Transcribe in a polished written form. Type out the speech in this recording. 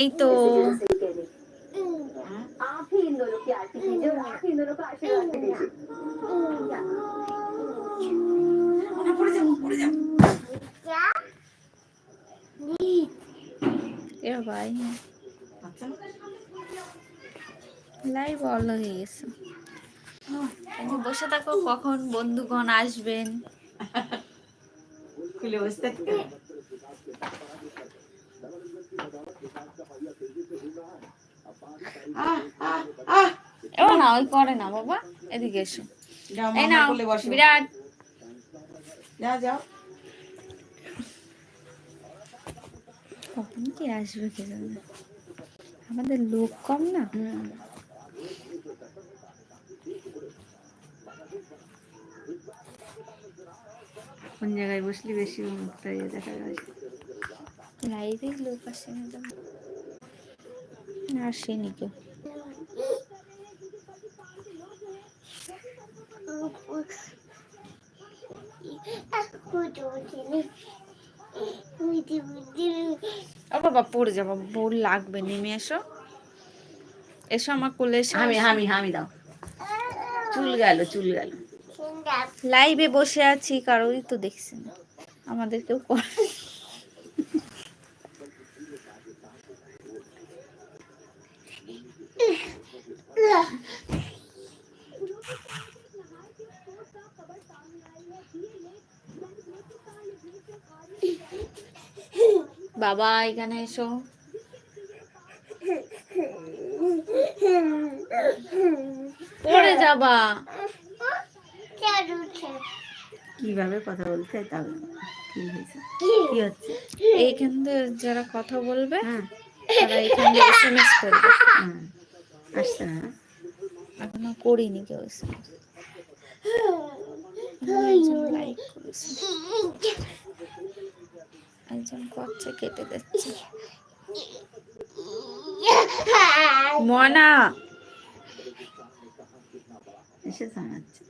এই তো आप ही इन दोनों की आरती कीजिए और आप ही इन दोनों को आशीर्वाद भी दीजिए। এ ভাই লাইভ অল হয়ে গেছে। বসে থাকো, কখন বন্ধুগণ আসবেন। খুলে বসে থাকতে এবার না ওই করে না বাবা, এদিকে এসো। যাও এই মামার নাও কোলে বসো। বিরাট, যাও যাও। কখন কি আসবে কে জানে, আমাদের লোক কম না। কোন জায়গায় বসলি বেশি মুখটা দেখা যায়? লাইভে লোক আসে না তো, আসেনি কেউ। ও বাবা পড়ে যাবো, বোর লাগবে, নেমে এসো, এসো আমার কোলে এসো। হামি দাও। চুল গেল। লাইভে বসে আছি, কারোরই তো দেখছি না, আমাদের কেউ করে। বাবা এখানে এসো। পড়ে যাবা। কিভাবে কথা বলতে হয় তাহলে কি হয়েছে? কি হচ্ছে? এইখান থেকে যারা কথা বলবে তারা এখান থেকে এসএমএস করবে। আসছে না এখনো করিনি কেউ এসএমএস। লাইক করেছে, একজন করছে, কেটে দিচ্ছে। মনা এসে জানাচ্ছে।